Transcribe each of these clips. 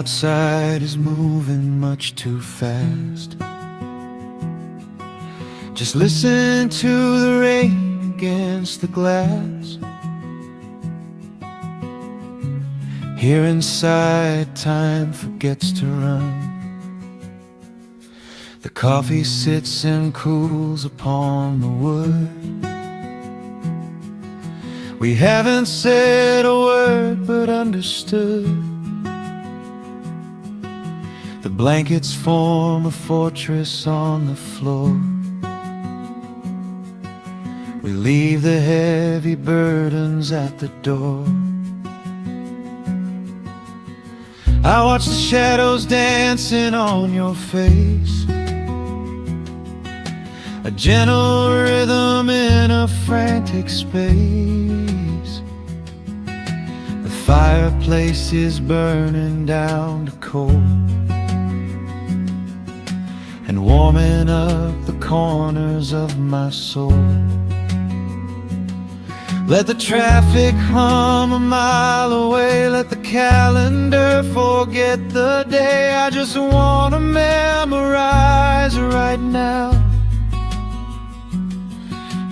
outside is moving much too fast. Just listen to the rain against the glass. Here inside, time forgets to run. The coffee sits and cools upon the wood. We haven't said a word but understood. The blankets form a fortress on the floor. We leave the heavy burdens at the door. I watch the shadows dancing on your face, a gentle rhythm in a frantic space. The fireplace is burning down to coal and warming up the corners of my soul. Let the traffic hum a mile away, let the calendar forget the day. I just want to memorize right now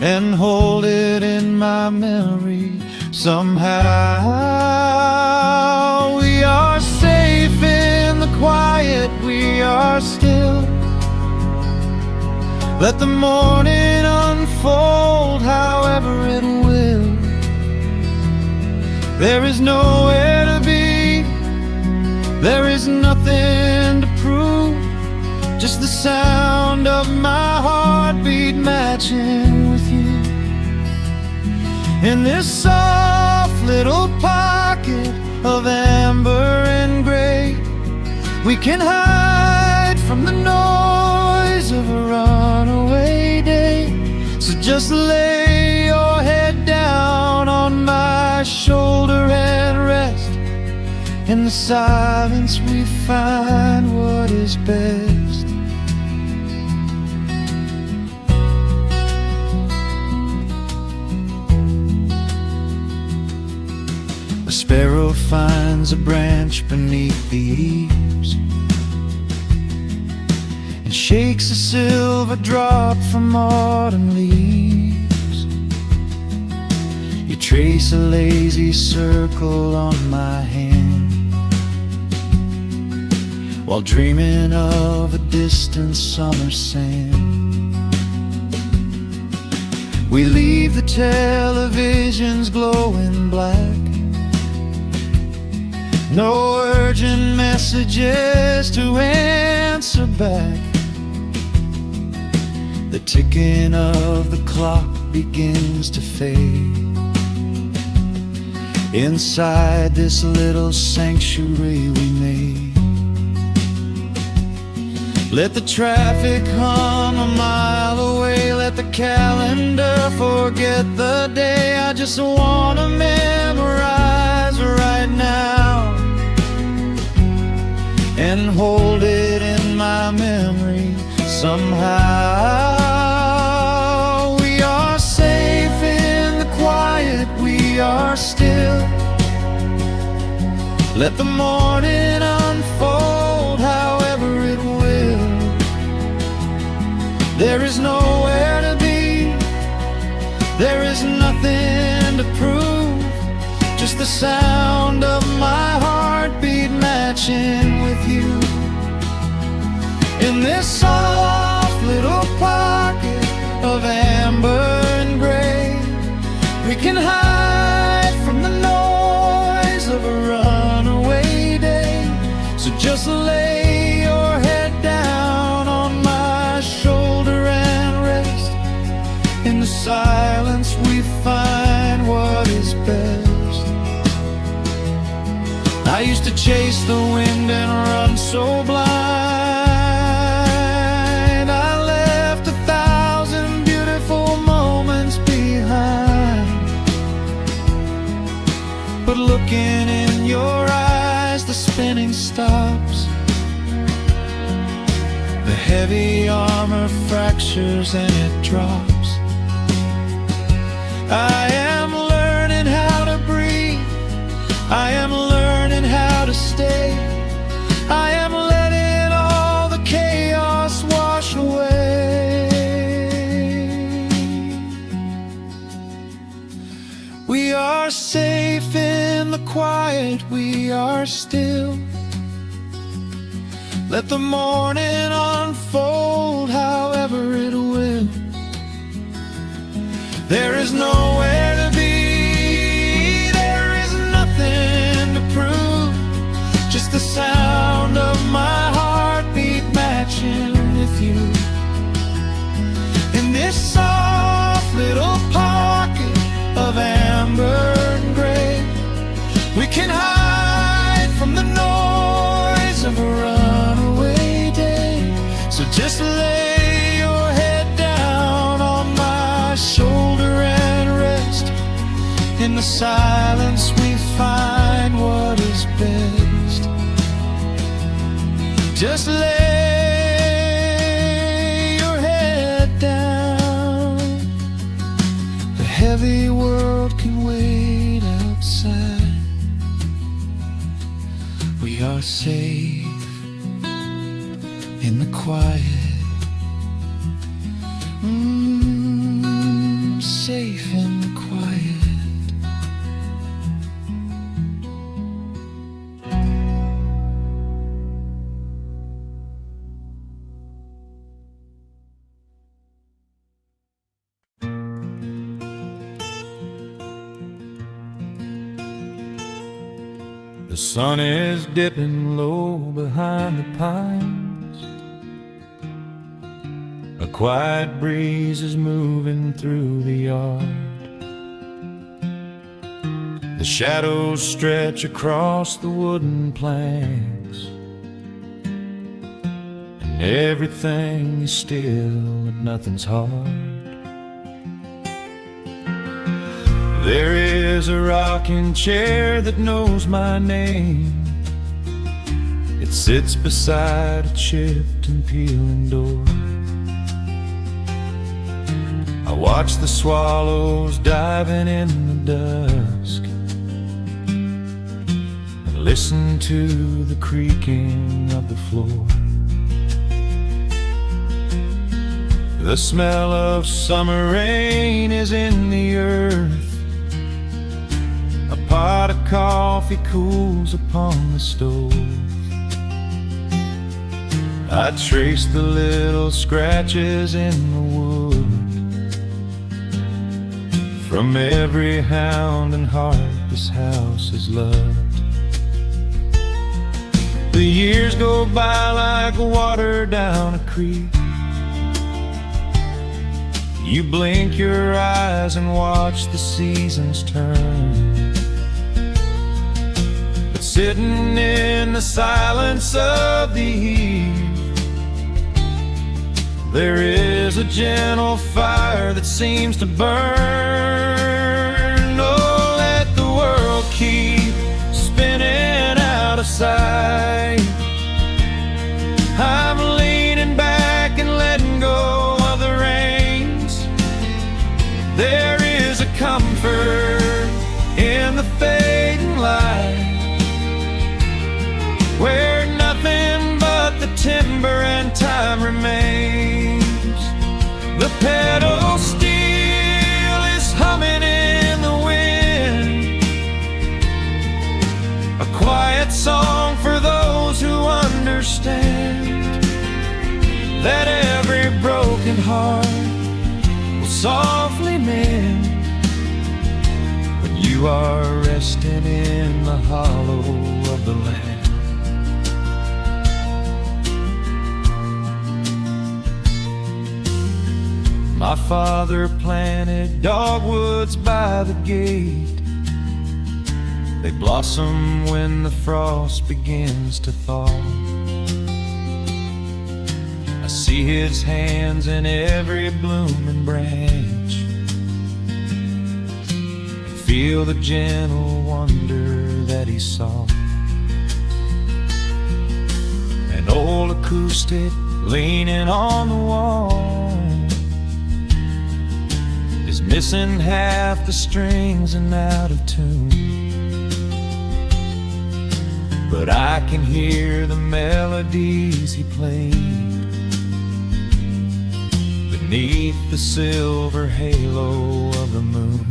and hold it in my memory somehow. We are safe in the quiet, we are still. Let the morning unfold however it will. There is nowhere to be, there is nothing to prove, just the sound of my heartbeat matching with you. In this soft little pocket of amber and gray, we can hide from the noise of a runaway day. So just lay your head down on my shoulder and rest. In the silence we find what is best. A sparrow finds a branch beneath the eaves and shakes a silver drop from autumn leaves. You trace a lazy circle on my hand while dreaming of a distant summer sand. We leave the televisions glowing black, no urgent messages to answer back. The ticking of the clock begins to fade inside this little sanctuary we made. Let the traffic hum a mile away, let the calendar forget the day. I just want to memorize right now and hold it in my memory somehow. We are safe in the quiet, we are still. Let the morning unfold however it will. There is nowhere to be, there is nothing to prove, just the sound of my heartbeat matching with you. In this soft little pocket of amber and gray, we can hide from the noise of a runaway day. So just lay your head down on my shoulder and rest. In the silence we find what is best. I used to chase the wind and run so blind. I left 1,000 beautiful moments behind. But looking in your eyes, the spinning stops. The heavy armor fractures and it drops. I am learning how to breathe, I am learning how to stay. Let the morning unfold however it will. There is nowhere to be, there is nothing to prove, just the sound of my heartbeat matching with you. In this soft little pocket of amber and gray, we can hide from the noise of a runaway day. So just lay your head down on my shoulder and rest. In the silence we find what is best. Just lay your head down. The heavy world can wait outside. We are safe in the quiet. Safe in the quiet. The sun is dipping low behind the pines. A quiet breeze is moving through the yard. The shadows stretch across the wooden planks, and everything is still and nothing's hard. There is a rocking chair that knows my name. It sits beside a chipped and peeling door. I watch the swallows diving in the dusk and listen to the creaking of the floor. The smell of summer rain is in the earth. A pot of coffee cools upon the stove. I trace the little scratches in the wood from every hound and heart this house has loved. The years go by like water down a creek. You blink your eyes and watch the seasons turn. But sitting in the silence of the eve, there is a gentle fire that seems to burn. Oh, let the world keep spinning out of sight. I'm leaning back and letting go of the reins. There is a comfort in the fading light, where nothing but the timber and time remains. The pedal steel is humming in the wind, a quiet song for those who understand that every broken heart will softly mend when you are resting in the hollow of the land. My father planted dogwoods by the gate. They blossom when the frost begins to thaw. I see his hands in every blooming branch, and feel the gentle wonder that he saw. An old acoustic leaning on the wall is missing half the strings and out of tune, but I can hear the melodies he played beneath the silver halo of the moon.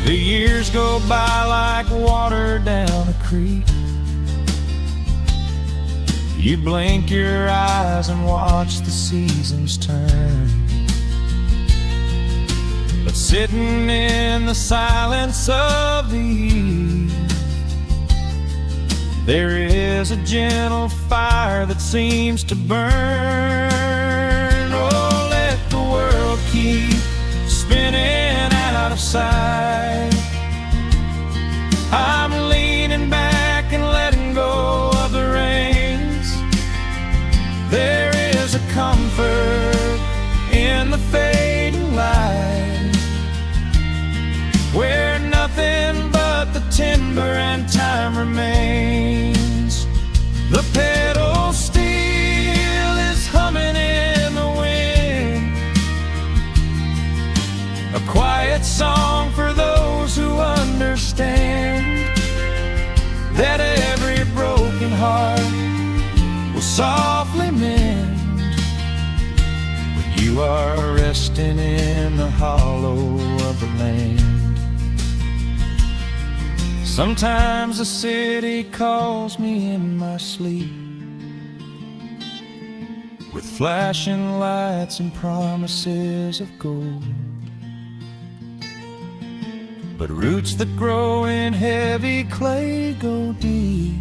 The years go by like water down a creek. You blink your eyes and watch the seasons turn. But sitting in the silence of the eve, there is a gentle fire that seems to burn. Oh, let the world keep spinning out of sight. I'm leaning back and letting go of the reins. There is a comfort in the fading light, where nothing but the timber and time remains. The pedal steel is humming in the wind, a quiet song for those who understand that every broken heart will softly mend when you are resting in the hollow of the land. Sometimes the city calls me in my sleep, with flashing lights and promises of gold. But roots that grow in heavy clay go deep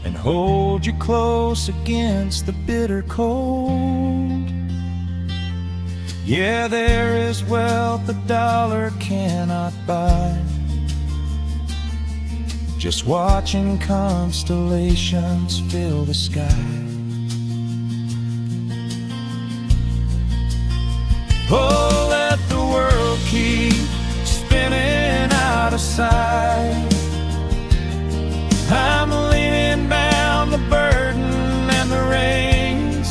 and hold you close against the bitter cold. Yeah, there is wealth a dollar cannot buy, just watching constellations fill the sky. Oh, let the world keep spinning out of sight. I'm leaning down the burden and the reins.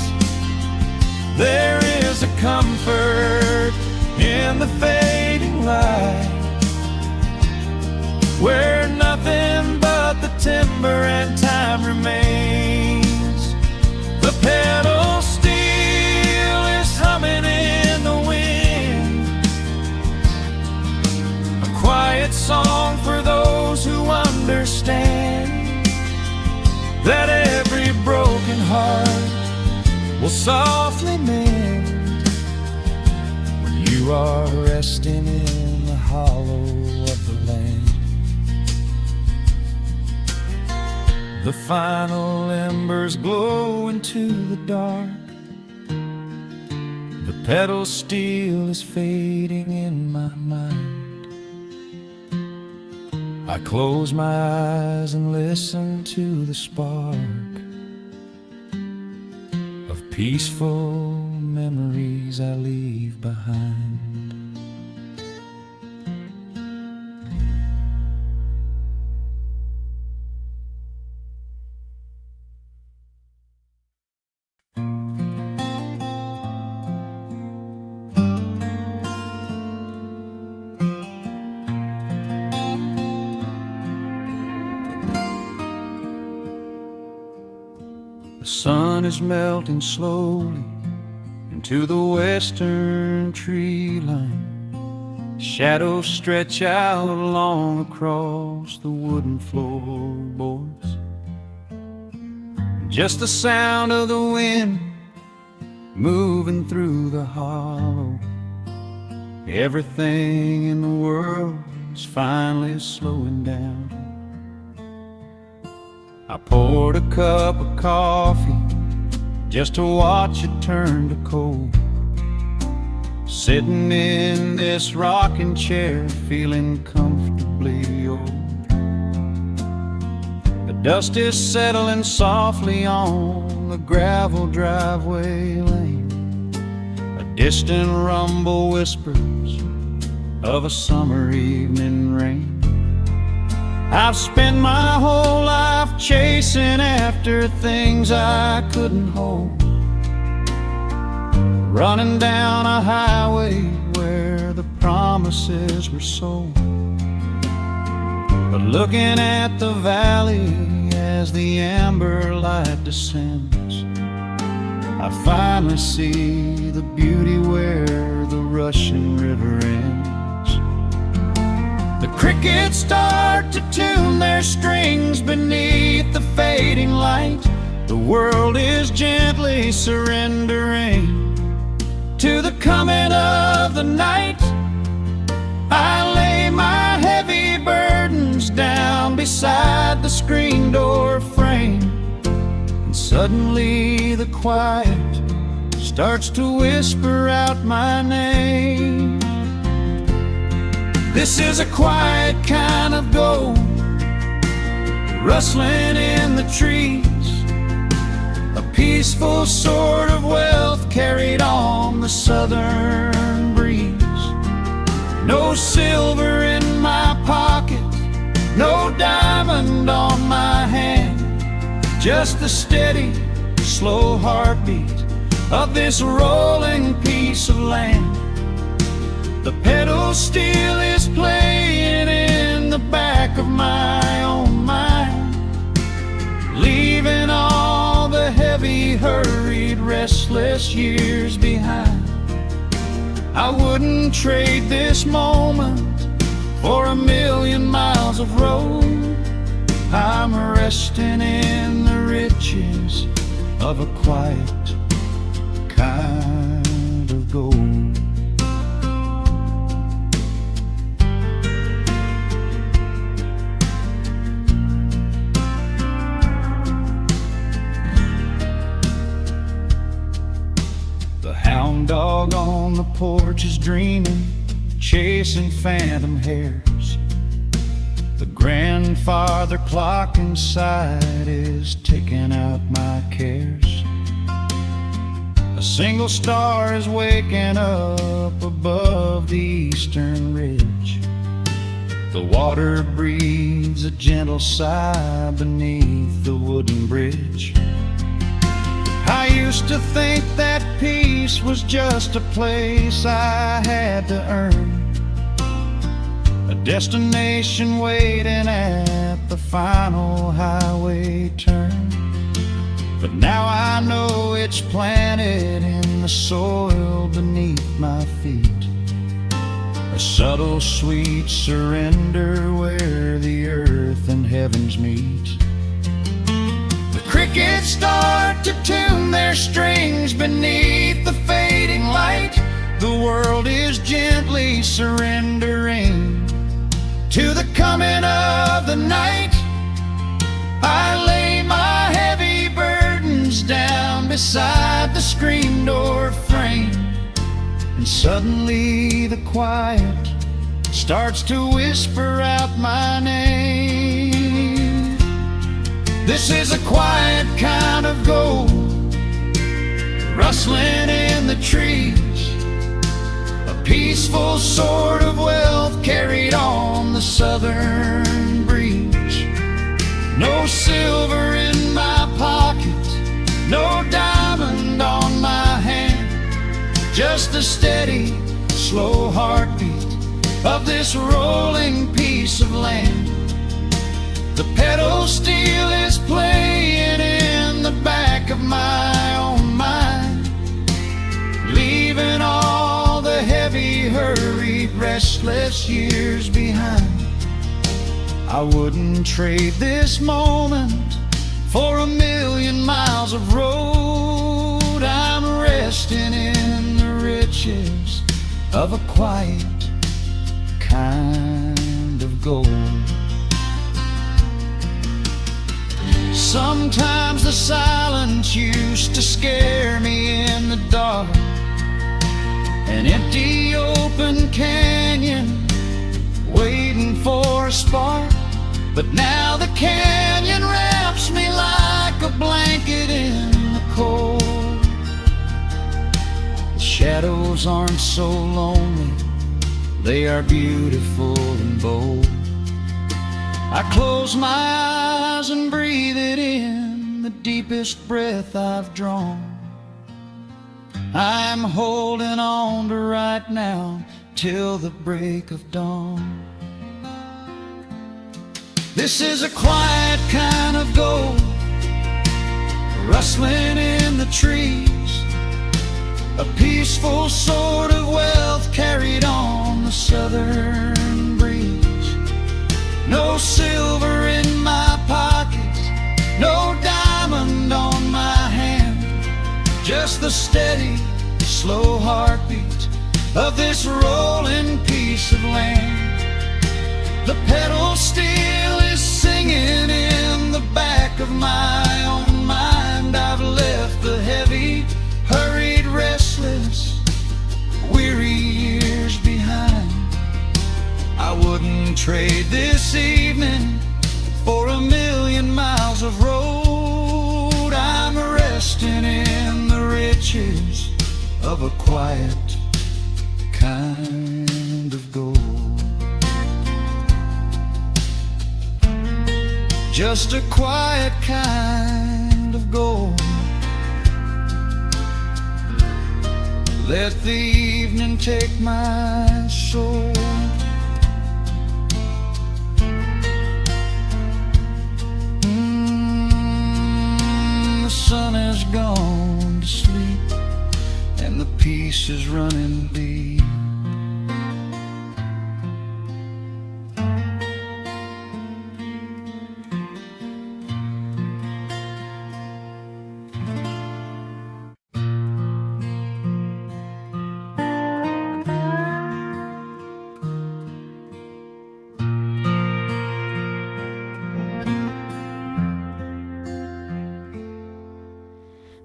There is a comfort in the fading light, where nothing but the timber and time remains. The pedal steel is humming in the wind, a quiet song for those who understand that every broken heart will softly mend when you are resting in the hollow of the land. The final embers glow into the dark. The pedal steel is fading in my mind. I close my eyes and listen to the spark of peaceful memories I leave behind. The sun is melting slowly into the western tree line. Shadows stretch out long across the wooden floorboards. Just the sound of the wind moving through the hollow. Everything in the world is finally slowing down. I poured a cup of coffee just to watch it turn to cold, sitting in this rocking chair feeling comfortably old. The dust is settling softly on the gravel driveway lane. A distant rumble whispers of a summer evening rain. I've spent my whole life chasing after things I couldn't hold, running down a highway where the promises were sold. But looking at the valley as the amber light descends, I finally see the beauty where the rushing river ends. The crickets start to tune their strings beneath the fading light. The world is gently surrendering to the coming of the night. I lay my heavy burdens down beside the screen door frame, and suddenly the quiet starts to whisper out my name. This is a quiet kind of gold, rustling in the trees, a peaceful sort of wealth carried on the southern breeze. No silver in my pocket, no diamond on my hand, just the steady, slow heartbeat of this rolling piece of land. The pedal steel is playing in the back of my own mind, leaving all the heavy, hurried, restless years behind. I wouldn't trade this moment for 1,000,000 miles of road. I'm resting in the riches of a quiet kind of gold. The hound dog on the porch is dreaming, chasing phantom hares. The grandfather clock inside is ticking out my cares. A single star is waking up above the eastern ridge. The water breathes a gentle sigh beneath the wooden bridge. I used to think that peace was just a place I had to earn, a destination waiting at the final highway turn. But now I know it's planted in the soil beneath my feet, a subtle sweet surrender where the earth and heavens meet. Crickets start to tune their strings beneath the fading light. The world is gently surrendering to the coming of the night. I lay my heavy burdens down beside the screen door frame, and suddenly the quiet starts to whisper out my name. This is a quiet kind of gold, rustling in the trees, a peaceful sort of wealth carried on the southern breeze. No silver in my pocket, no diamond on my hand, just the steady, slow heartbeat of this rolling piece of land. The pedal steel is playing in the back of my own mind, leaving all the heavy, hurried, restless years behind. I wouldn't trade this moment for 1,000,000 miles of road. I'm resting in the riches of a quiet kind of gold. Sometimes the silence used to scare me in the dark, an empty open canyon waiting for a spark. But now the canyon wraps me like a blanket in the cold. The shadows aren't so lonely, they are beautiful and bold. I close my eyes and breathe it in, the deepest breath I've drawn. I'm holding on to right now till the break of dawn. This is a quiet kind of gold, rustling in the trees, a peaceful sort of wealth carried on the southern breeze. No silver in my pocket, no dime just the steady, slow heartbeat of this rolling piece of land. The pedal steel is singing in the back of my own mind. I've left the heavy, hurried, restless, weary years behind. I wouldn't trade this evening for 1,000,000 miles of road. I'm resting in the riches of a quiet kind of gold. Just a quiet kind of gold. Let the evening take my soul. The sun has gone to sleep and the peace is running deep.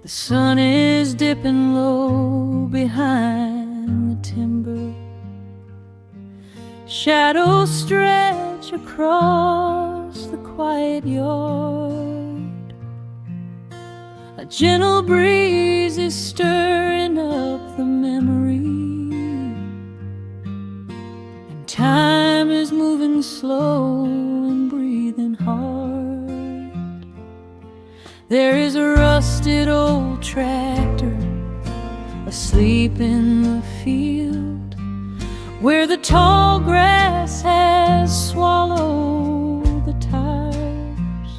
The sun is dipping low behind the timber. Shadows stretch across the quiet yard. A gentle breeze is stirring up the memory, and time is moving slow and breathing hard. There is a rusted old tractor asleep in the field, where the tall grass has swallowed the tires,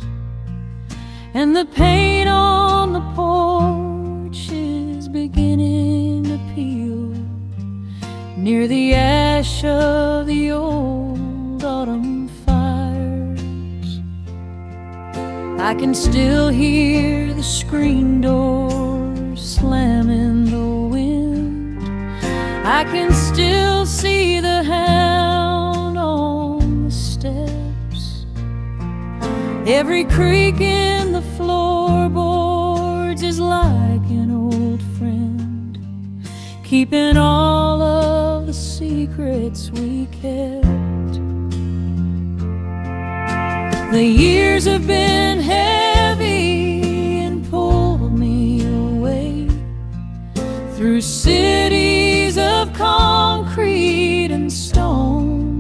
and the paint on the porch is beginning to peel near the ash of the old autumn fires. I can still hear the screen door slam in the wind. I can still see the hound on the steps. Every creak in the floorboards is like an old friend, keeping all of the secrets we kept. The years have been heavy and pulled me away through cities of concrete and stone.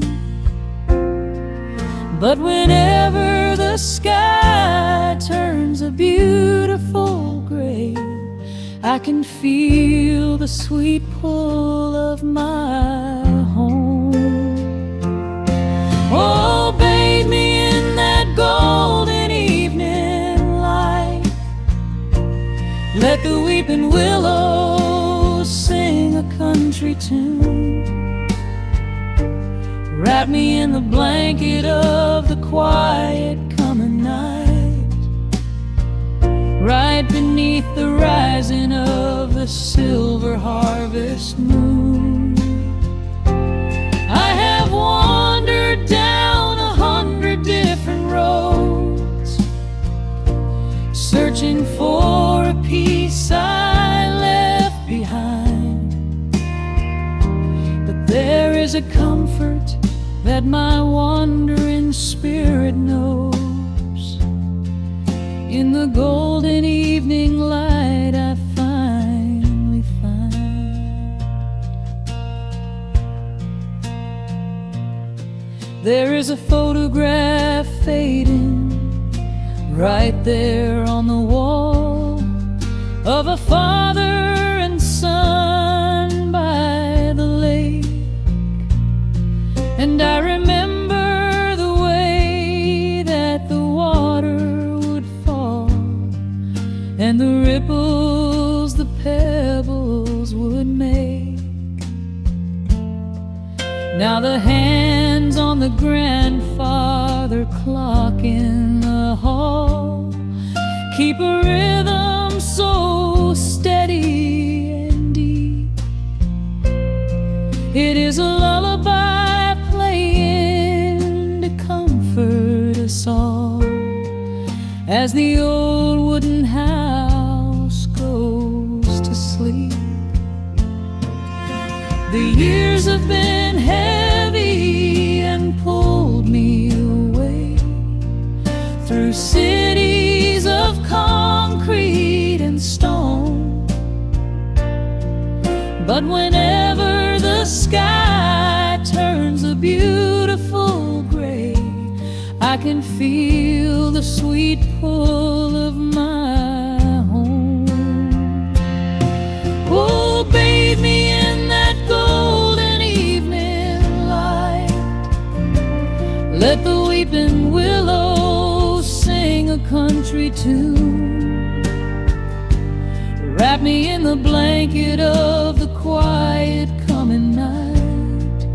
But whenever the sky turns a beautiful gray, I can feel the sweet pull of my home. Oh, bathe me in that golden evening light. Let the weeping willows sing a country tune. Wrap me in the blanket of the quiet coming night, right beneath the rising of the silver harvest moon. I have wandered down 100 different roads, searching for a piece I left behind. But there is a comfort that my wandering spirit knows. In the golden evening light I finally find. There is a photograph fading right there on the wall, of a father and son by the lake. And I remember the way that the water would fall, and the ripples the pebbles would make. Now the hands on the grandfather clock in the hall keep a rhythm so steady as the old wooden house goes to sleep. The years have been heavy and pulled me away through cities of concrete and stone. But whenever the sky turns a beautiful gray, I can feel the sweet pull of my home. Oh, bathe me in that golden evening light. Let the weeping willow sing a country tune. Wrap me in the blanket of the quiet coming night,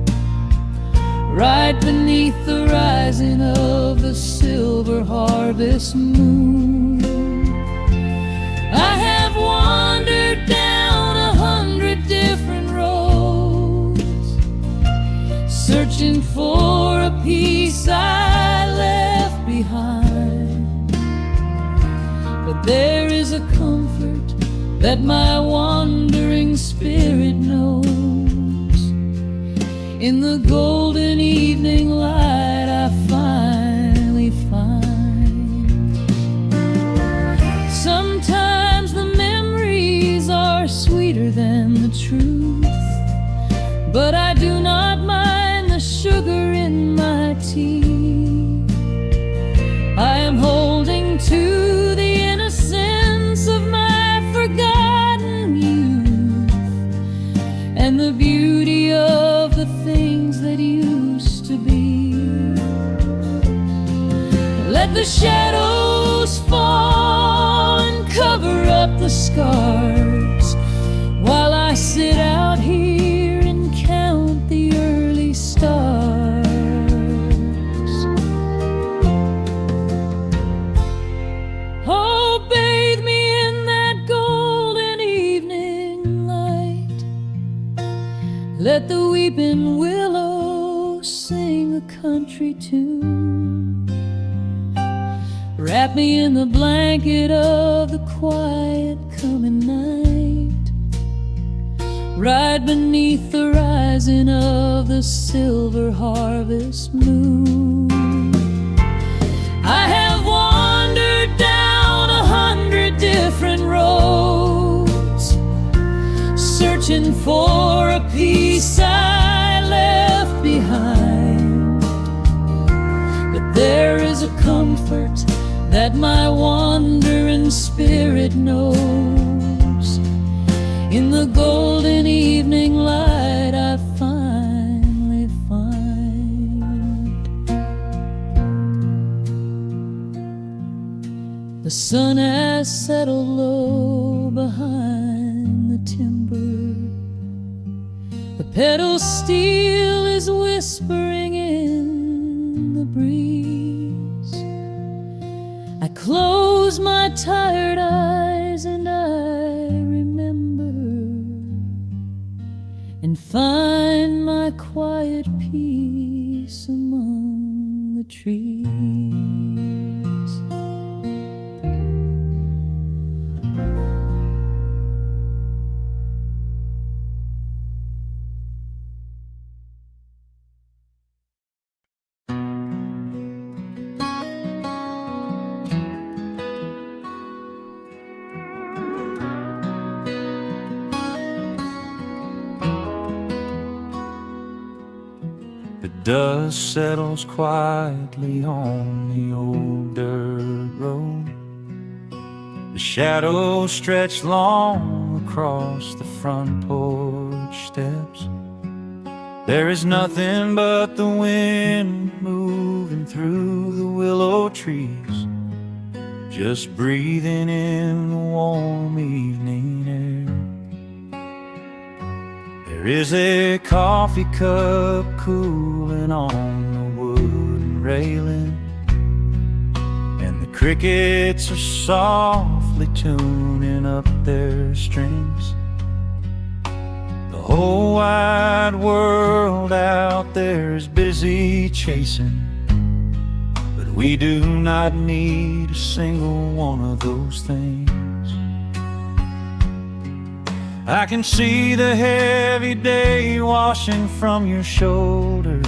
right beneath the rising of the silver harvest moon. I have wandered down 100 different roads, searching for a piece I left behind. But there is a comfort that my wandering spirit knows. In the golden evening light I finally find. Sometimes the memories are sweeter than the truth, but I do not mind the sugar in my tea. I am holding to the innocence of my forgotten youth and the beauty of the things that used to be. Let the shadows fall and cover up the scars while I sit out here and count the early stars. Oh, bathe me in that golden evening light. Let the weeping willow sing a country tune. Wrap me in the blanket of the quiet coming night, right beneath the rising of the silver harvest moon. I have wandered down 100 different roads, searching for a piece I left behind. But there is a comfort that my wandering spirit knows. In the golden evening light I finally find. The sun has settled low behind the timber. The pedal steel is whispering in the breeze. I close my tired eyes and I remember and find my quiet peace among the trees. The dust settles quietly on the old dirt road. The shadows stretch long across the front porch steps. There is nothing but the wind moving through the willow trees, just breathing in the warm evening air. There is a coffee cup cooling on the wooden railing, and the crickets are softly tuning up their strings. The whole wide world out there is busy chasing, but We do not need a single one of those things. I can see the heavy day washing from your shoulders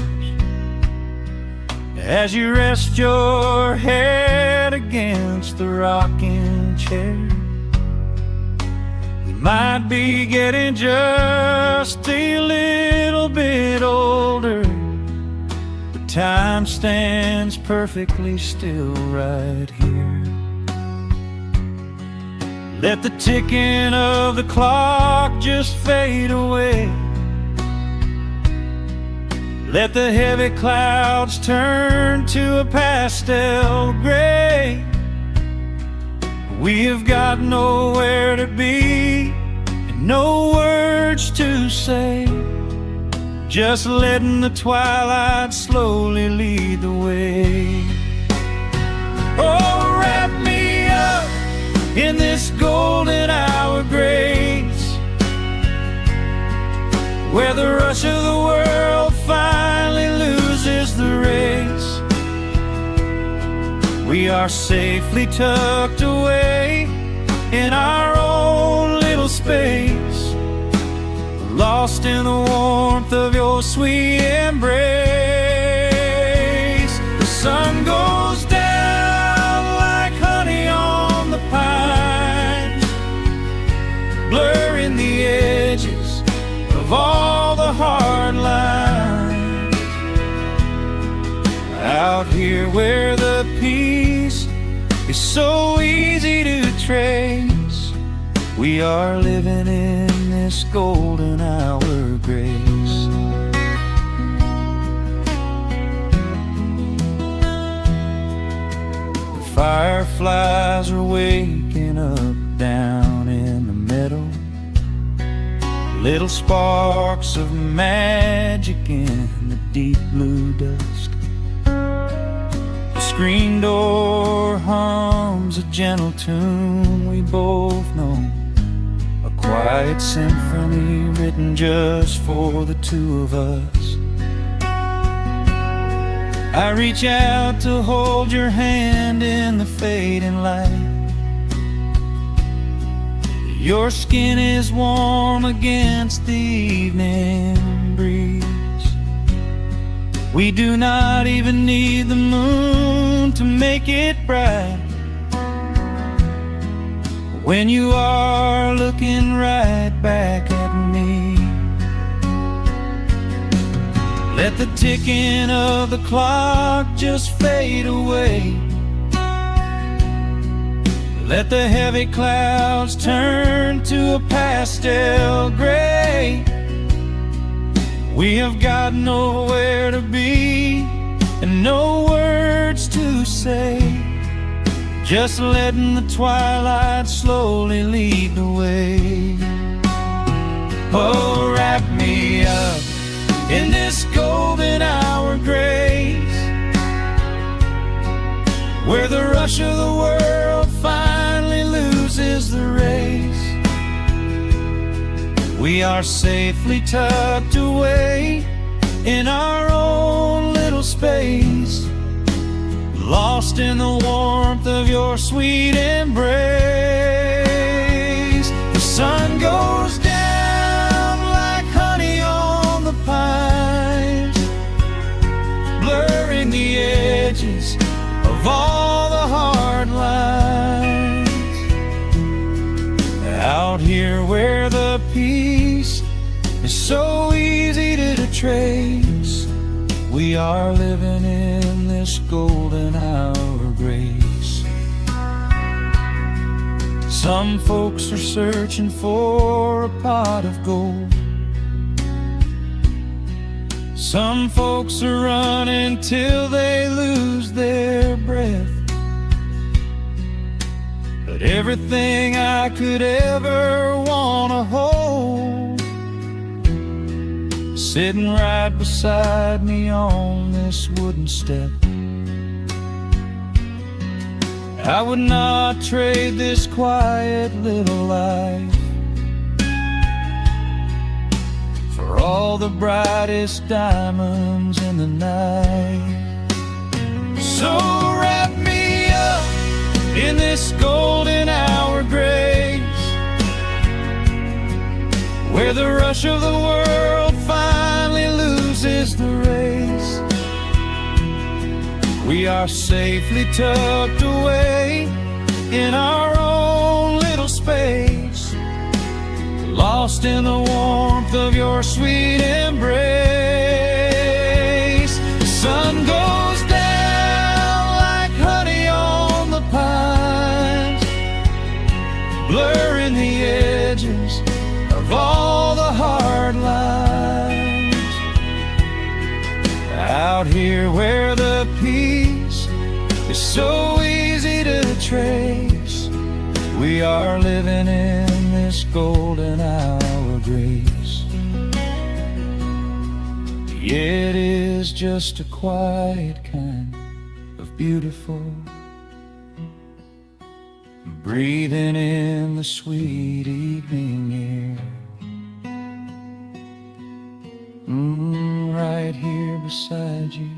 as you rest your head against the rocking chair. We might be getting just a little bit older, but time stands perfectly still right here. Let the ticking of the clock just fade away. Let the heavy clouds turn to a pastel gray. We have got nowhere to be and no words to say, just letting the twilight slowly lead the way. Oh, wrap me up in this golden hour grace, where the rush of the world finally loses the race. We are safely tucked away in our own little space, lost in the warmth of your sweet embrace. The sun goes down like honey on the pines, blurring the edges of all the hard lines. Out here where the peace is so easy to trace, we are living in this golden hour grace. The fireflies are waking up down in the meadow, little sparks of magic in the deep blue dusk. The screen door hums a gentle tune we both know, a quiet symphony written just for the two of us. I reach out to hold your hand in the fading light. Your skin is warm against the evening breeze. We do not even need the moon to make it bright, when you are looking right back at me. Let the ticking of the clock just fade away. Let the heavy clouds turn to a pastel gray. We have got nowhere to be and no words to say, just letting the twilight slowly lead the way. Oh, wrap me up in this golden hour grace, where the rush of the world finally loses the race. We are safely tucked away in our own little space, lost in the warmth of your sweet embrace. The sun goes down like honey on the pines, blurring the edges of all the hard lines. Out here where the peace is so easy to trace, we are living in this golden hour grace. Some folks are searching for a pot of gold, some folks are running till they lose their breath. But everything I could ever want to hold, sitting right beside me on this wooden step. I would not trade this quiet little life for all the brightest diamonds in the night. So wrap me up in this golden hour grace, where the rush of the world finally loses the race. We are safely tucked away in our own little space, lost in the warmth of your sweet embrace. The sun goes down like honey on the pines, blurring the edges of all the hard lines. Out here where the peace is so easy to trace, we are living in this golden hour grace. It is just a quiet kind of beautiful, breathing in the sweet evening air. Right here beside you,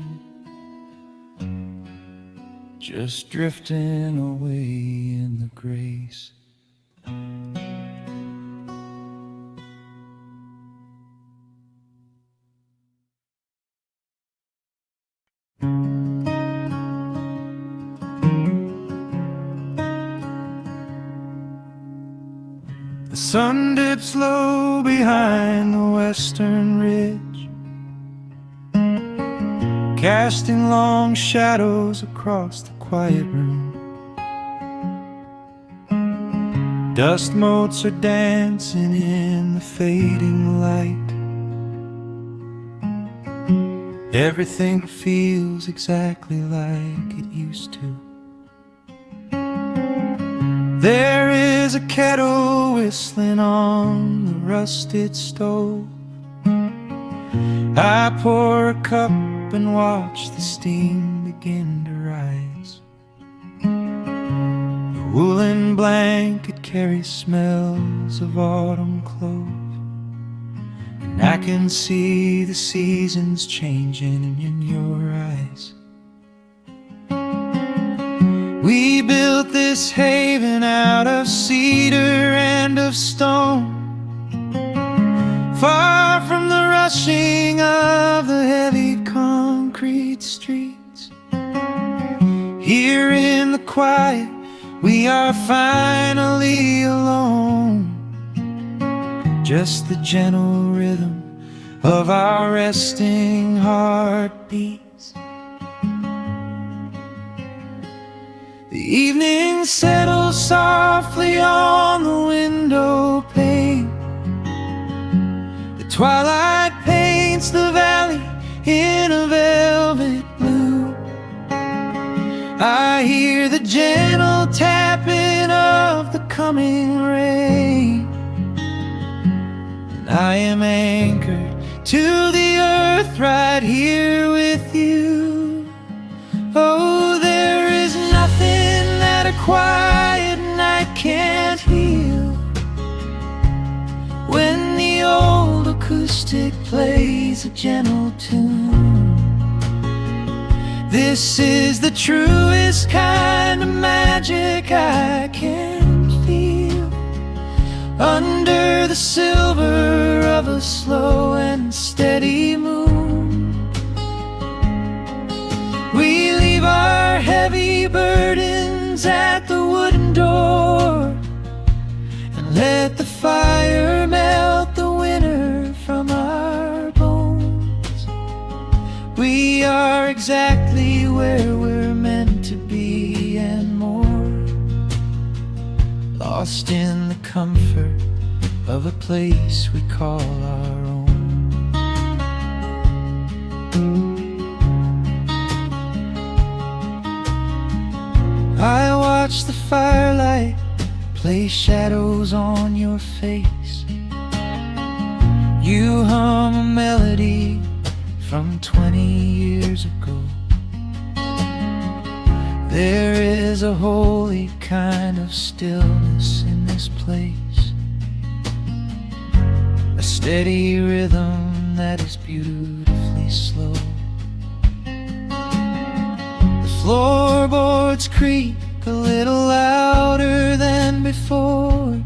just drifting away in the grace. The sun dips low behind the western ridge, casting long shadows across the quiet room. Dust motes are dancing in the fading light. Everything feels exactly like it used to. There is a kettle whistling on the rusted stove. I pour a cup and watch the steam begin to rise. The woolen blanket carries smells of autumn clove, and I can see the seasons changing in your eyes. We built this haven out of cedar and of stone, far from the rushing of the heavy concrete streets. Here in the quiet, we are finally alone, just the gentle rhythm of our resting heartbeats. The evening settles softly on the window pane. The twilight paints the valley in a velvet blue. I hear the gentle tapping of the coming rain, and I am anchored to the earth right here with you. Oh, there is nothing that a quiet night can't heal, when the old acoustic plays a gentle tune. This is the truest kind of magic I can feel, under the silver of a slow and steady moon. We leave our heavy burdens at the wooden door, and let the fire melt the winter from our bones. We are exactly where we're meant to be and more, lost in the comfort of a place we call our own. I watch the firelight play shadows on your face. You hum a melody from 20 years ago. There is a holy kind of stillness in this place, a steady rhythm that is beautifully slow. The floorboards creak a little louder than before,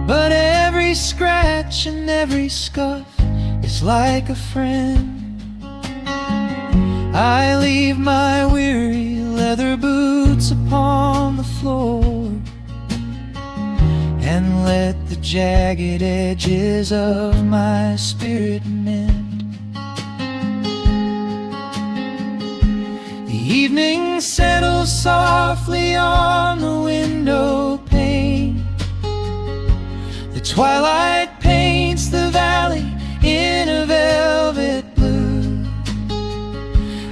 but every scratch and every scuff is like a friend. I leave my weary leather boots upon the floor and let the jagged edges of my spirit mend. The evening settles softly on the window pane. The twilight paints the valley in a velvet blue.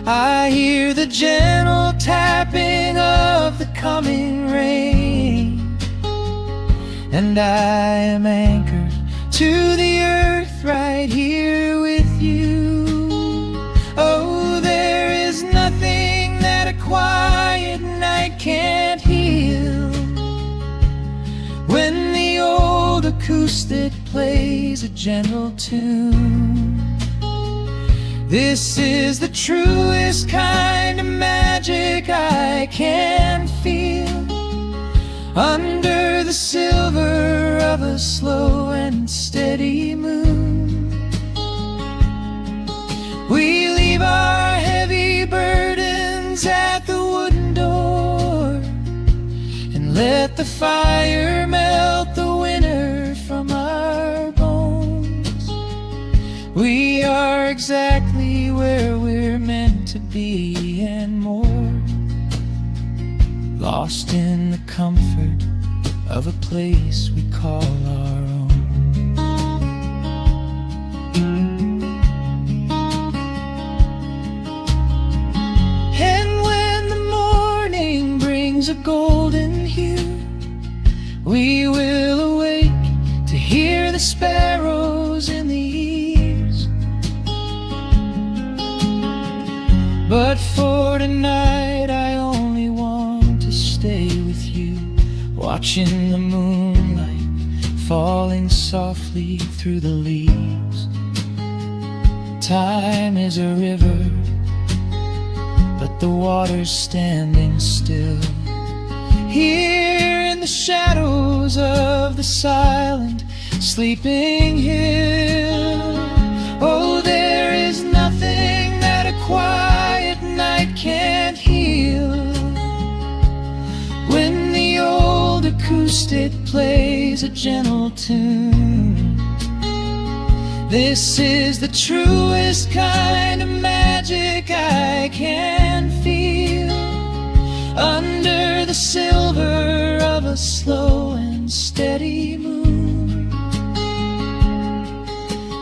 I hear the gentle tapping of the coming rain, and I am anchored to the earth right here with you. Oh, there is nothing that a quiet night can't heal. When the old acoustic plays a gentle tune, this is the truest kind of magic I can feel. Under the silver of a slow and steady moon, we leave our heavy burdens at the wooden door and let the fire melt the winter from our bones. We are exactly where we're meant to be and more, lost in the comfort of a place we call our own. And when the morning brings a golden hue, we will awake to hear the sparrows in the eaves. But for tonight I only want to stay with you, watching the moonlight falling softly through the leaves. Time is a river, but the water's standing still. Here in the shadows of the silent sleeping hill, oh, there is nothing that a quiet night can't heal. When the old acoustic plays a gentle tune, this is the truest kind of magic I can feel. Under the silver of a slow and steady moon,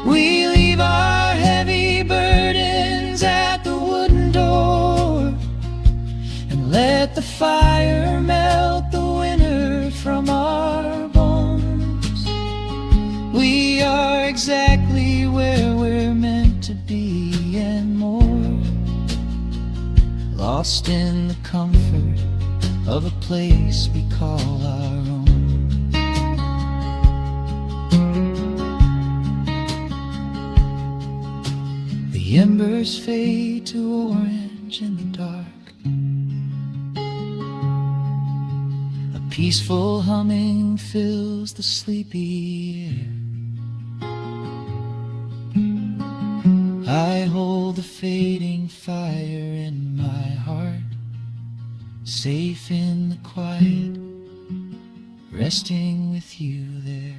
we leave our heavy burdens at the wooden door and let the fire melt the winter from our bones. We are exactly where we're meant to be and more, lost in the comfort of a place we call our own. The embers fade to orange in the dark. A peaceful humming fills the sleepy air. I hold the fading fire in my heart, safe in the quiet, resting with you there.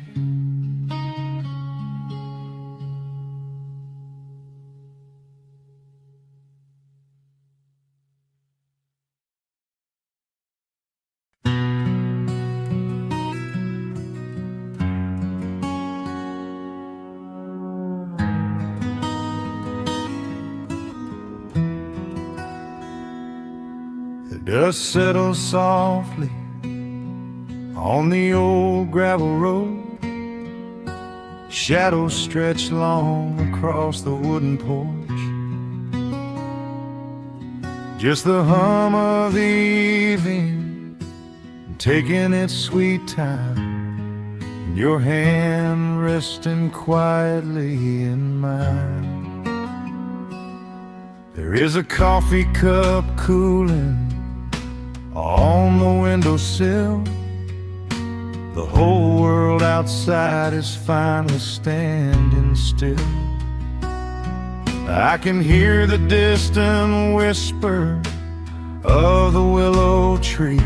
The dust settles softly on the old gravel road. Shadows stretch long across the wooden porch. Just the hum of the evening taking its sweet time, and your hand resting quietly in mine. There is a coffee cup cooling on the windowsill. The whole world outside is finally standing still. I can hear the distant whisper of the willow trees,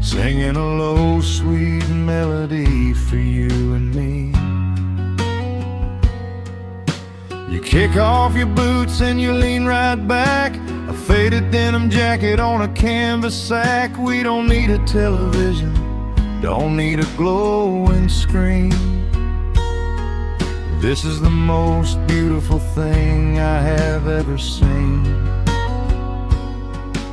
singing a low, sweet melody for you and me. You kick off your boots and you lean right back, a faded denim jacket on a canvas sack. We don't need a television, don't need a glowing screen. This is the most beautiful thing I have ever seen.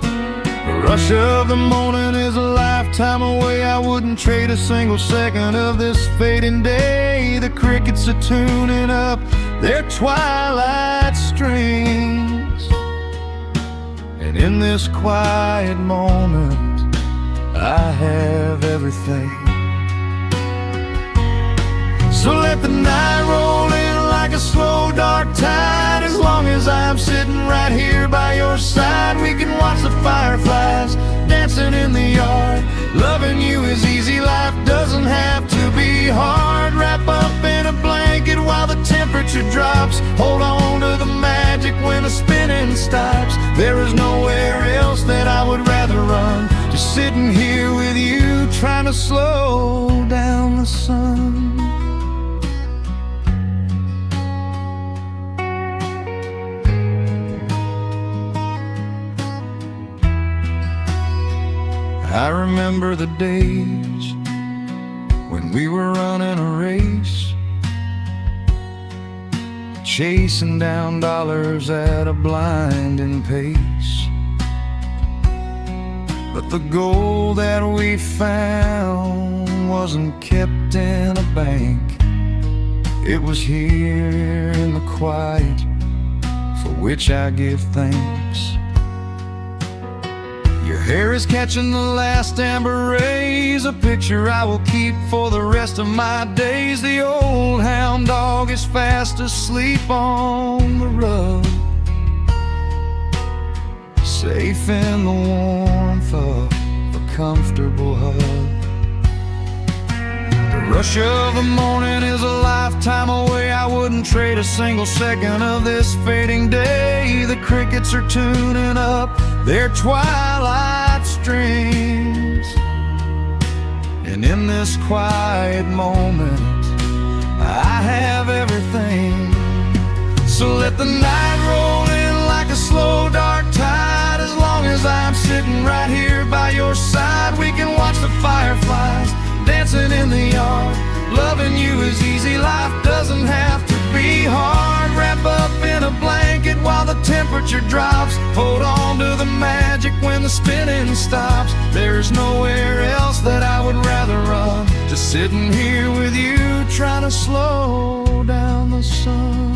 The rush of the morning is a lifetime away. I wouldn't trade a single second of this fading day. The crickets are tuning up their twilight strings, and in this quiet moment I have everything. So let the night roll in like a slow dark tide. As long as I'm sitting right here by your side, we can watch the fireflies dancing in the yard. Loving you is easy, life doesn't have to be hard. Wrap up in a blanket while the temperature drops. Hold on to the magic when the spinning stops. There is nowhere else that I would rather run, just sitting here with you, trying to slow down the sun. I remember the days when we were running a race, chasing down dollars at a blinding pace. But the gold that we found wasn't kept in a bank. It was here in the quiet, for which I give thanks. Your hair is catching the last amber rays, a picture I will keep for the rest of my days. The old hound dog is fast asleep on the rug, safe in the warmth of a comfortable hug. The rush of the morning is a lifetime away. I wouldn't trade a single second of this fading day. The crickets are tuning up their twilight strings, and in this quiet moment I have everything. So let the night roll in like a slow dark tide. As long as I'm sitting right here by your side, we can watch the fireflies dancing in the yard. Loving you is easy, life doesn't have to be hard. Wrap up in a blanket while the temperature drops. Hold on to the magic when the spinning stops. There's nowhere else that I would rather run, just sitting here with you, trying to slow down the sun.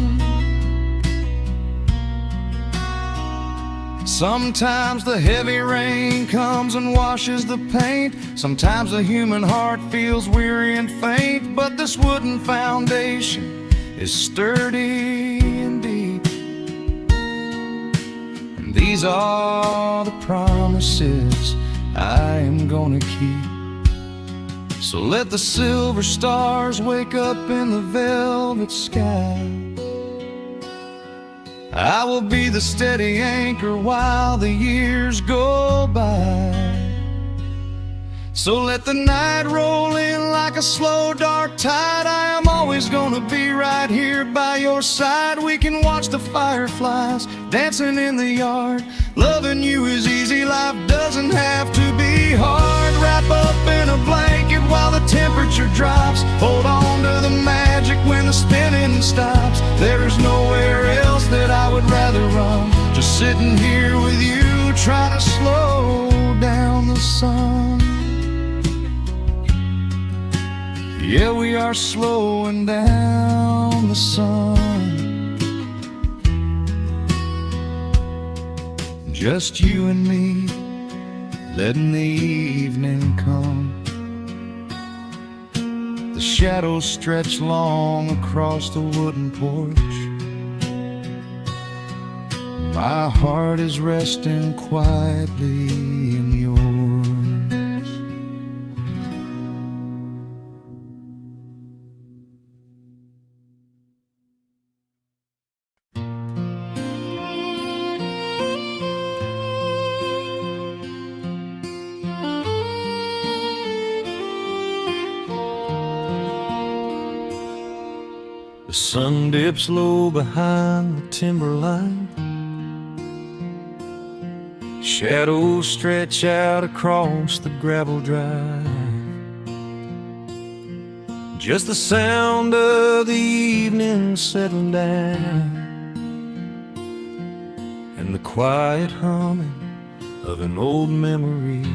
Sometimes the heavy rain comes and washes the paint. Sometimes the human heart feels weary and faint. But this wooden foundation is sturdy and deep, and these are the promises I am gonna keep. So let the silver stars wake up in the velvet sky. I will be the steady anchor while the years go by. So let the night roll in like a slow dark tide. I am always gonna be right here by your side. We can watch the fireflies dancing in the yard. Loving you is easy, life doesn't have to be hard. Wrap up in a blanket while the temperature drops. Hold on to the magic when the spinning stops. There's nowhere else that I would rather run, just sitting here with you, trying to slow down the sun. Yeah, we are slowing down the sun. Just you and me, letting the evening come. The shadows stretch long across the wooden porch. My heart is resting quietly in yours. The sun dips low behind the timberline. Shadows stretch out across the gravel drive. Just the sound of the evening settling down, and the quiet humming of an old memory.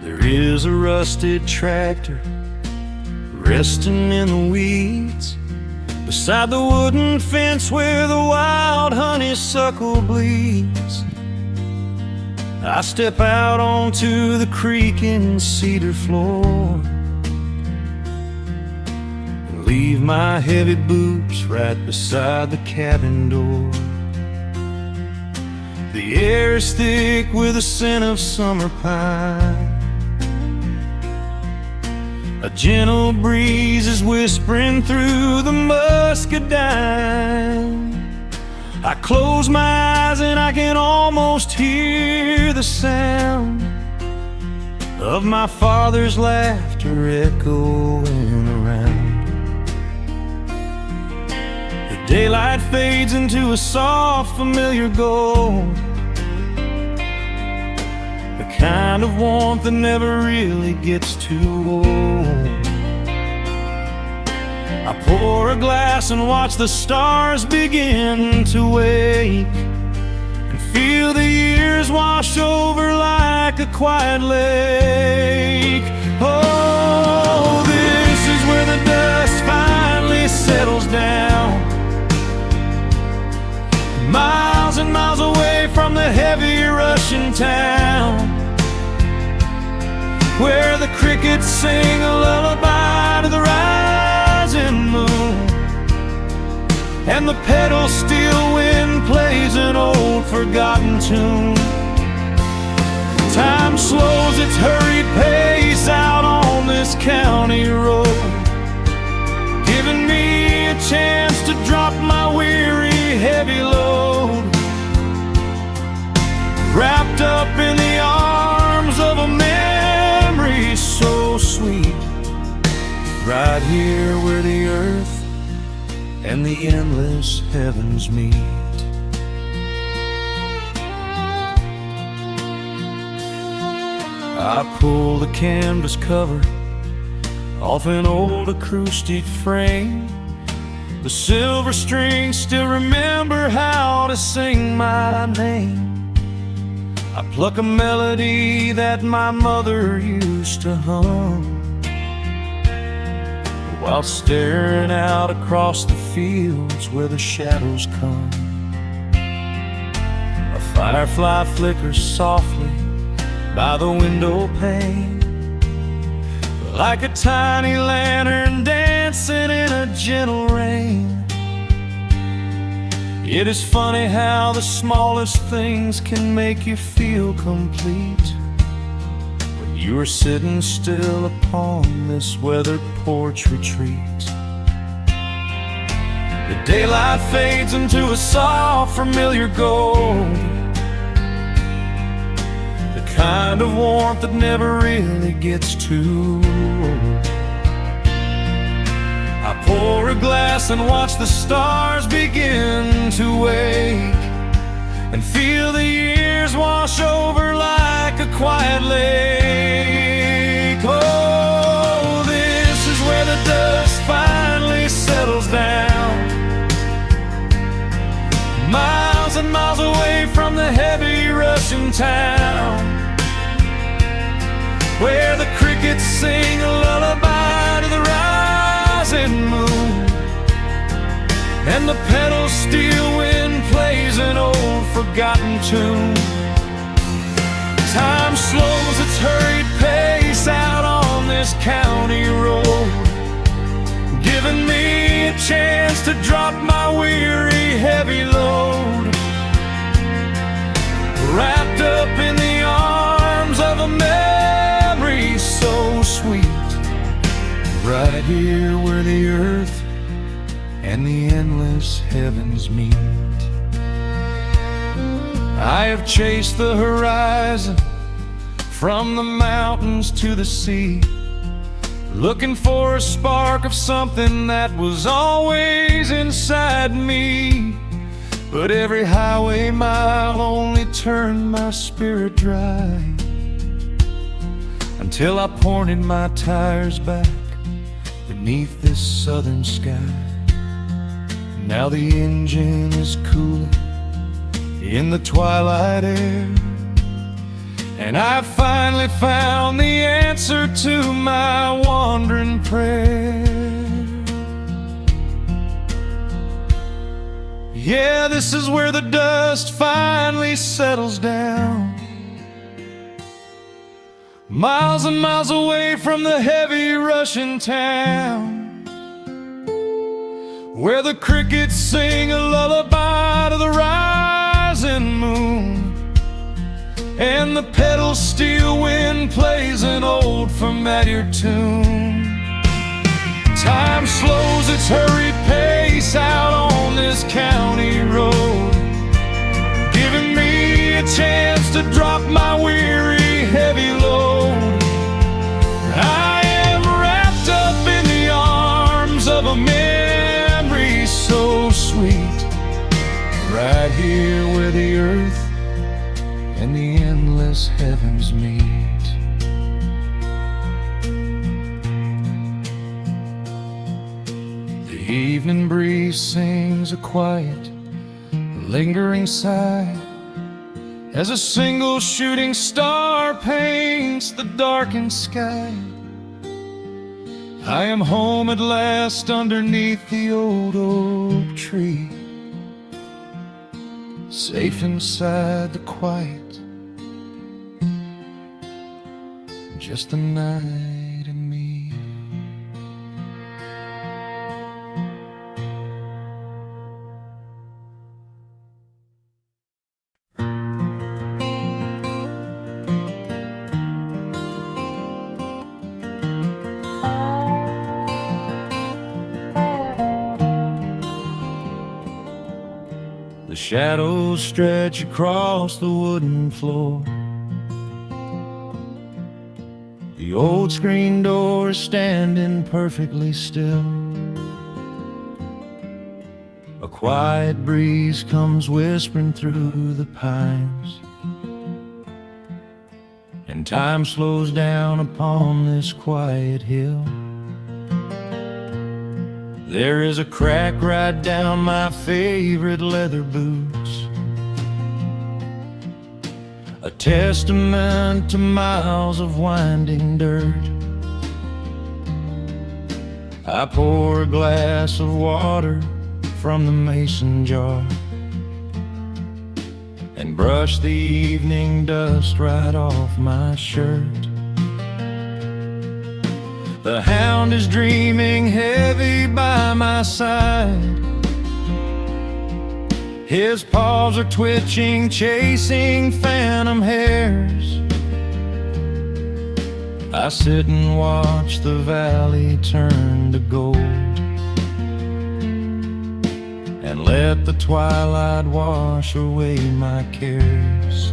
There is a rusted tractor resting in the weeds beside the wooden fence where the wild honeysuckle bleeds. I step out onto the creaking cedar floor and leave my heavy boots right beside the cabin door. The air is thick with the scent of summer pine. A gentle breeze is whispering through the muscadine. I close my eyes and I can almost hear the sound of my father's laughter echoing around. The daylight fades into a soft, familiar gold, the kind of warmth that never really gets too old. I pour a glass and watch the stars begin to wake, and feel the years wash over like a quiet lake. Oh, this is where the dust finally settles down, miles and miles away from the heavy Russian town, where the crickets sing a lullaby to the rising moon, and the pedal steel wind plays an old forgotten tune. Time slows its hurried pace out on this county road, giving me a chance to drop my weary heavy load, wrapped up in the arms of a memory so sweet, right here where the earth and the endless heavens meet. I pull the canvas cover off an old acoustic frame. The silver strings still remember how to sing my name. I pluck a melody that my mother used to hum while staring out across the fields where the shadows come. A firefly flickers softly by the window pane, like a tiny lantern dancing in a gentle rain. It is funny how the smallest things can make you feel complete when you are sitting still upon this weathered porch retreat. The daylight fades into a soft, familiar gold, the kind of warmth that never really gets too old. I pour a glass and watch the stars begin to wake, and feel the years wash over like a quiet lake. Oh, this is where the dust finally settles down, miles and miles away from the heavy Russian town, where the crickets sing a lullaby to the rising moon, and the pedal steel wind plays an old forgotten tune. Time slows its hurried pace out on this county road, giving me a chance to drop my weary heavy load, wrapped up in the arms of a memory so sweet, right here where the earth and the endless heavens meet. I have chased the horizon, from the mountains to the sea, looking for a spark of something that was always inside me. But every highway mile only turned my spirit dry, until I pointed my tires back beneath this southern sky. Now the engine is cooling in the twilight air, and I finally found the answer to my wandering prayer. Yeah, this is where the dust finally settles down, miles and miles away from the heavy Russian town, where the crickets sing a lullaby to the rising moon, and the pedal steel wind plays an old familiar tune. Time slows its hurried pace out on this county road, giving me a chance to drop my weary heavy load. I am wrapped up in the arms of a memory so sweet, right here where the earth and the endless heavens meet. The evening breeze sings a quiet, lingering sigh, as a single shooting star paints the darkened sky. I am home at last underneath the old oak tree, safe inside the quiet, just the night and me. The shadows stretch across the wooden floor, the old screen door standing perfectly still. A quiet breeze comes whispering through the pines, and time slows down upon this quiet hill. There is a crack right down my favorite leather boots, a testament to miles of winding dirt. I pour a glass of water from the mason jar and brush the evening dust right off my shirt. The hound is dreaming heavy by my side, his paws are twitching, chasing phantom hares. I sit and watch the valley turn to gold, and let the twilight wash away my cares.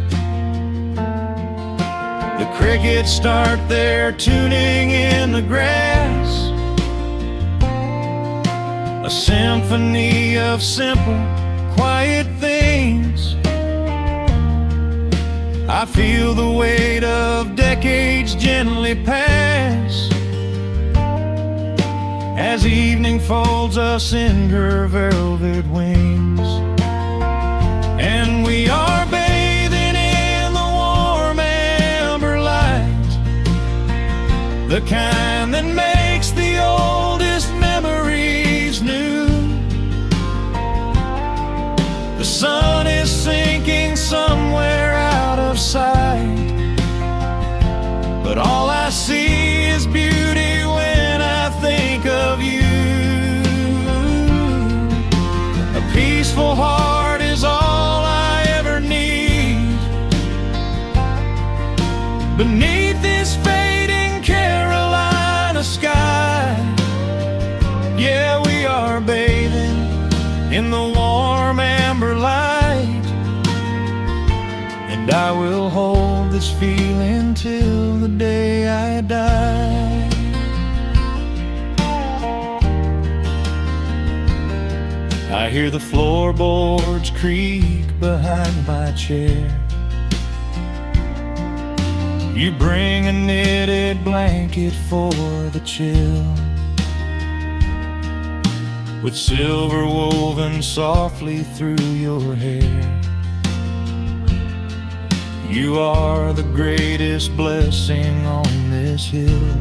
The crickets start their tuning in the grass, a symphony of simple, quiet things. I feel the weight of decades gently pass, as evening folds us in her velvet wings. And we are bathing in the warm amber light, the kind that makes the oldest memories new. The sun is sinking somewhere out of sight, but all I see is beauty when I think of you. A peaceful heart until the day I die. I hear the floorboards creak behind my chair. You bring a knitted blanket for the chill, with silver woven softly through your hair. You are the greatest blessing on this hill.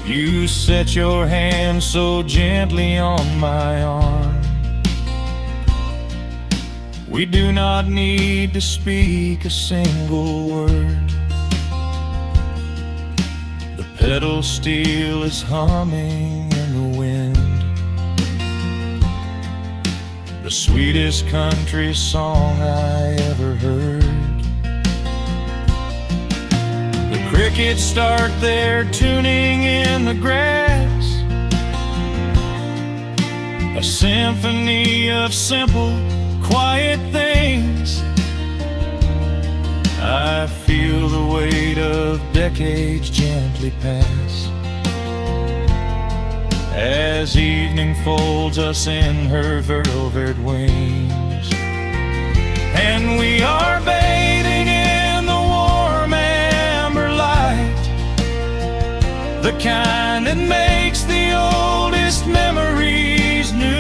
You set your hand so gently on my arm. We do not need to speak a single word. The pedal steel is humming in the wind, the sweetest country song I ever heard. The crickets start their tuning in the grass, a symphony of simple, quiet things. I feel the weight of decades gently pass, as evening folds us in her velvet wings. And we are bathing in the warm amber light, the kind that makes the oldest memories new.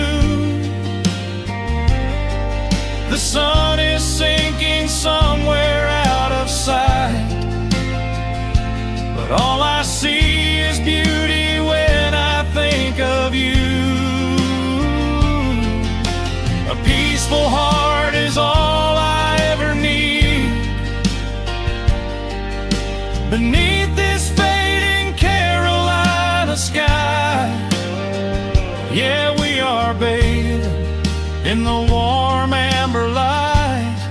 The sun is sinking somewhere out of sight, but all I see is beauty when I think of you. A peaceful heart is all I ever need. Beneath this fading Carolina sky, yeah, we are bathing in the warm amber light,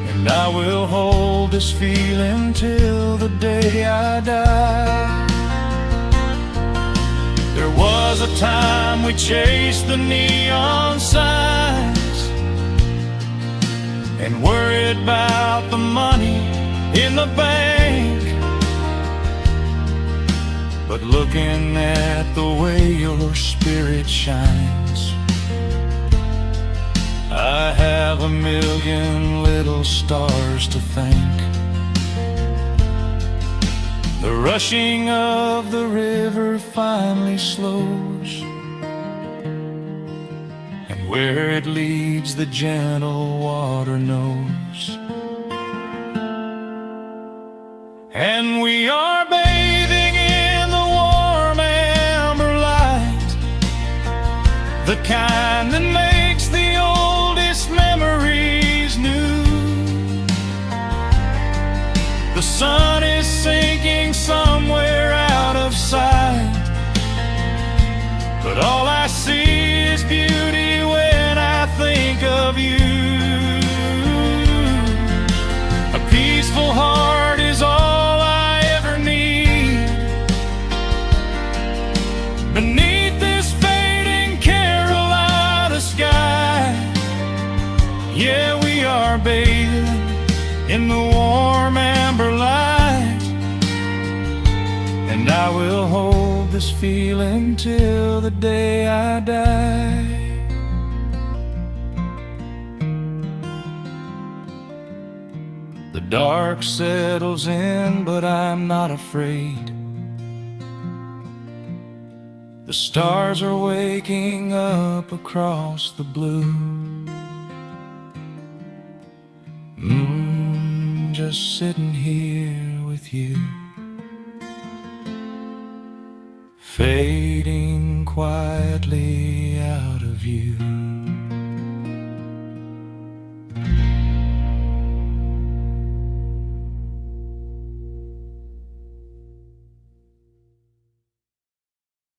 and I will hold this feeling till the day I die. There was a time we chased the neon signs and worried about the money in the bank, but looking at the way your spirit shines, I have a million little stars to thank. The rushing of the river finally slows, and where it leads the gentle water knows. And we are bathing in the warm amber light, the kind that makes the oldest memories new. The sun is sinking somewhere out of sight, but all I see is beauty when I think of you. A peaceful heart is all I ever need. Beneath this fading Carolina sky, yeah, we are bathing in the warm amber light, and I will hold this feeling till the day I die. The dark settles in, but I'm not afraid. The stars are waking up across the blue. Just sitting here with you, fading quietly out of view.